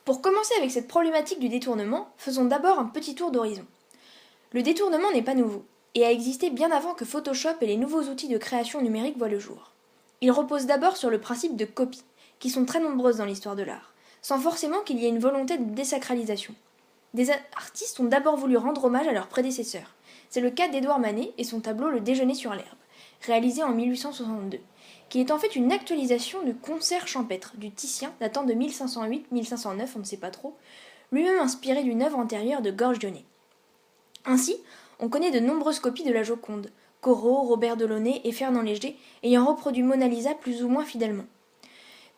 Pour commencer avec cette problématique du détournement, faisons d'abord un petit tour d'horizon. Le détournement n'est pas nouveau, et a existé bien avant que Photoshop et les nouveaux outils de création numérique voient le jour. Il repose d'abord sur le principe de copie, qui sont très nombreuses dans l'histoire de l'art, sans forcément qu'il y ait une volonté de désacralisation. Des artistes ont d'abord voulu rendre hommage à leurs prédécesseurs. C'est le cas d'Édouard Manet et son tableau Le Déjeuner sur l'herbe, réalisé en 1862, qui est en fait une actualisation du concert champêtre du Titien datant de 1508-1509, on ne sait pas trop, lui-même inspiré d'une œuvre antérieure de Gorges Dionnet. Ainsi, on connaît de nombreuses copies de la Joconde, Corot, Robert Delaunay et Fernand Léger ayant reproduit Mona Lisa plus ou moins fidèlement.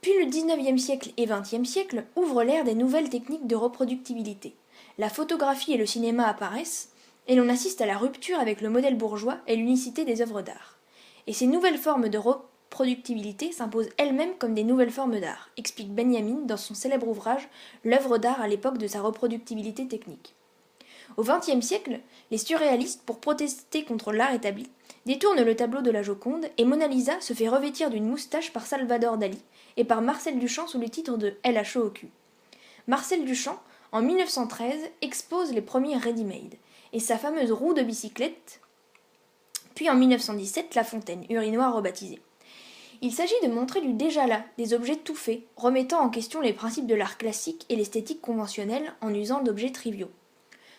Puis le XIXe siècle et XXe siècle ouvrent l'ère des nouvelles techniques de reproductibilité. La photographie et le cinéma apparaissent, et l'on assiste à la rupture avec le modèle bourgeois et l'unicité des œuvres d'art. Et ces nouvelles formes de reproductibilité s'imposent elles-mêmes comme des nouvelles formes d'art, explique Benjamin dans son célèbre ouvrage L'œuvre d'art à l'époque de sa reproductibilité technique. Au XXe siècle, les surréalistes, pour protester contre l'art établi, détournent le tableau de la Joconde et Mona Lisa se fait revêtir d'une moustache par Salvador Dali et par Marcel Duchamp sous le titre de Elle a chaud au cul. Marcel Duchamp, en 1913, expose les premiers ready-made et sa fameuse roue de bicyclette, puis en 1917, La Fontaine, urinoir rebaptisé. Il s'agit de montrer du déjà là, des objets tout faits, remettant en question les principes de l'art classique et l'esthétique conventionnelle en usant d'objets triviaux.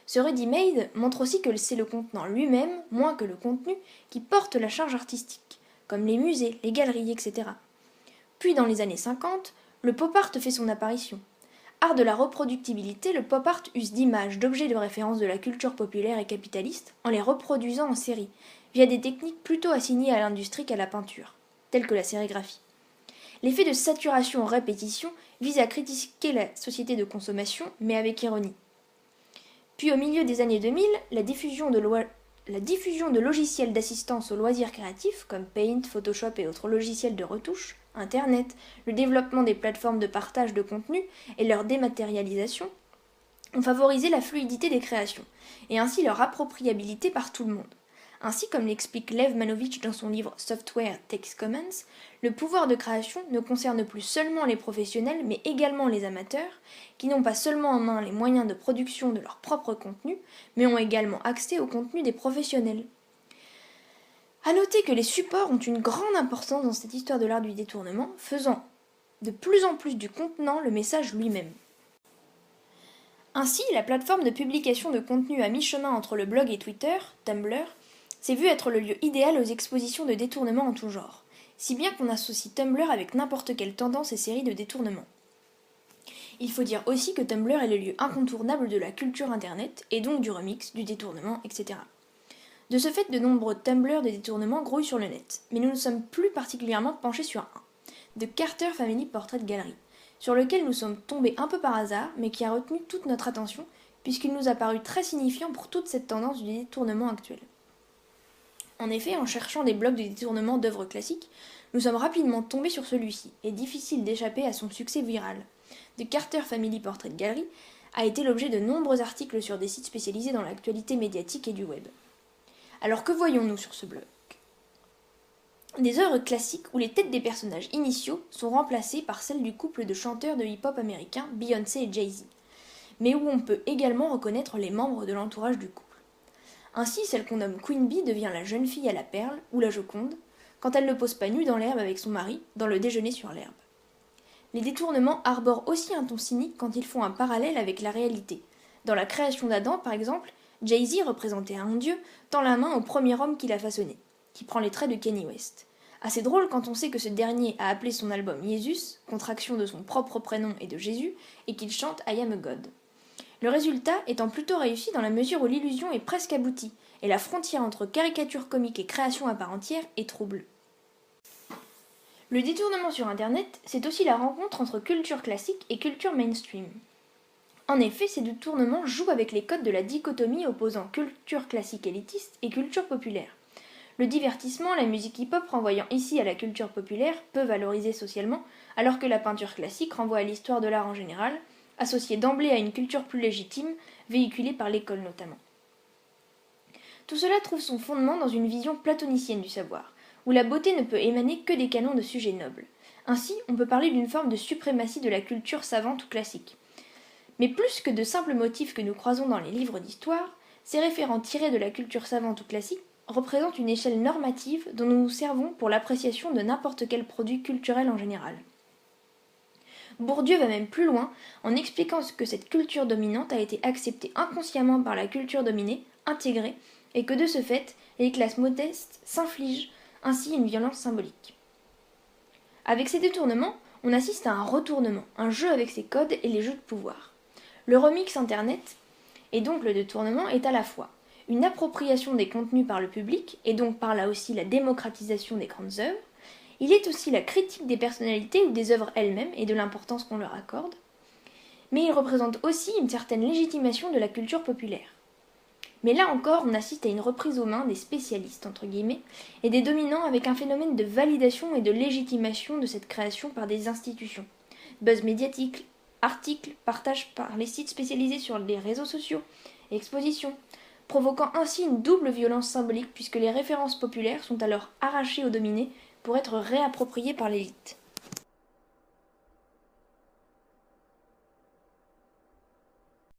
Ce ready-made montre aussi que c'est le contenant lui-même, moins que le contenu, qui porte la charge artistique, comme les musées, les galeries, etc. Puis dans les années 50, le pop art fait son apparition. Art de la reproductibilité, le pop art use d'images, d'objets de référence de la culture populaire et capitaliste en les reproduisant en série, via des techniques plutôt assignées à l'industrie qu'à la peinture, telles que la sérigraphie. L'effet de saturation-répétition vise à critiquer la société de consommation, mais avec ironie. Puis au milieu des années 2000, la diffusion de logiciels d'assistance aux loisirs créatifs, comme Paint, Photoshop et autres logiciels de retouche, Internet, le développement des plateformes de partage de contenu et leur dématérialisation, ont favorisé la fluidité des créations, et ainsi leur appropriabilité par tout le monde. Ainsi, comme l'explique Lev Manovich dans son livre Software Text Commons, le pouvoir de création ne concerne plus seulement les professionnels, mais également les amateurs, qui n'ont pas seulement en main les moyens de production de leur propre contenu, mais ont également accès au contenu des professionnels. A noter que les supports ont une grande importance dans cette histoire de l'art du détournement, faisant de plus en plus du contenant le message lui-même. Ainsi, la plateforme de publication de contenu à mi-chemin entre le blog et Twitter, Tumblr, s'est vue être le lieu idéal aux expositions de détournement en tout genre, si bien qu'on associe Tumblr avec n'importe quelle tendance et série de détournement. Il faut dire aussi que Tumblr est le lieu incontournable de la culture internet, et donc du remix, du détournement, etc. De ce fait, de nombreux Tumblr de détournement grouillent sur le net, mais nous nous sommes plus particulièrement penchés sur un, de Carter Family Portrait Gallery, sur lequel nous sommes tombés un peu par hasard, mais qui a retenu toute notre attention, puisqu'il nous a paru très signifiant pour toute cette tendance du détournement actuel. En effet, en cherchant des blogs de détournement d'œuvres classiques, nous sommes rapidement tombés sur celui-ci, et difficile d'échapper à son succès viral. The Carter Family Portrait Gallery a été l'objet de nombreux articles sur des sites spécialisés dans l'actualité médiatique et du web. Alors que voyons-nous sur ce blog ? Des œuvres classiques où les têtes des personnages initiaux sont remplacées par celles du couple de chanteurs de hip-hop américains Beyoncé et Jay-Z, mais où on peut également reconnaître les membres de l'entourage du couple. Ainsi, celle qu'on nomme Queen Bee devient la jeune fille à la perle, ou la Joconde, quand elle ne pose pas nue dans l'herbe avec son mari, dans Le Déjeuner sur l'herbe. Les détournements arborent aussi un ton cynique quand ils font un parallèle avec la réalité. Dans la création d'Adam, par exemple, Jay-Z, représenté un dieu, tend la main au premier homme qu'il a façonné, qui prend les traits de Kanye West. Assez drôle quand on sait que ce dernier a appelé son album Jesus, contraction de son propre prénom et de Jésus, et qu'il chante I Am a God. Le résultat étant plutôt réussi dans la mesure où l'illusion est presque aboutie, et la frontière entre caricature comique et création à part entière est trouble. Le détournement sur Internet, c'est aussi la rencontre entre culture classique et culture mainstream. En effet, ces détournements jouent avec les codes de la dichotomie opposant culture classique élitiste et culture populaire. Le divertissement, la musique hip-hop renvoyant ici à la culture populaire, peu valorisée socialement, alors que la peinture classique renvoie à l'histoire de l'art en général, associée d'emblée à une culture plus légitime, véhiculée par l'école notamment. Tout cela trouve son fondement dans une vision platonicienne du savoir, où la beauté ne peut émaner que des canons de sujets nobles. Ainsi, on peut parler d'une forme de suprématie de la culture savante ou classique. Mais plus que de simples motifs que nous croisons dans les livres d'histoire, ces référents tirés de la culture savante ou classique représentent une échelle normative dont nous nous servons pour l'appréciation de n'importe quel produit culturel en général. Bourdieu va même plus loin en expliquant que cette culture dominante a été acceptée inconsciemment par la culture dominée, intégrée, et que de ce fait, les classes modestes s'infligent ainsi une violence symbolique. Avec ces détournements, on assiste à un retournement, un jeu avec ses codes et les jeux de pouvoir. Le remix Internet, et donc le détournement, est à la fois une appropriation des contenus par le public, et donc par là aussi la démocratisation des grandes œuvres. Il est aussi la critique des personnalités ou des œuvres elles-mêmes et de l'importance qu'on leur accorde. Mais il représente aussi une certaine légitimation de la culture populaire. Mais là encore, on assiste à une reprise aux mains des spécialistes, entre guillemets, et des dominants avec un phénomène de validation et de légitimation de cette création par des institutions. Buzz médiatique, articles, partage par les sites spécialisés sur les réseaux sociaux, expositions, provoquant ainsi une double violence symbolique puisque les références populaires sont alors arrachées aux dominés pour être réappropriées par l'élite.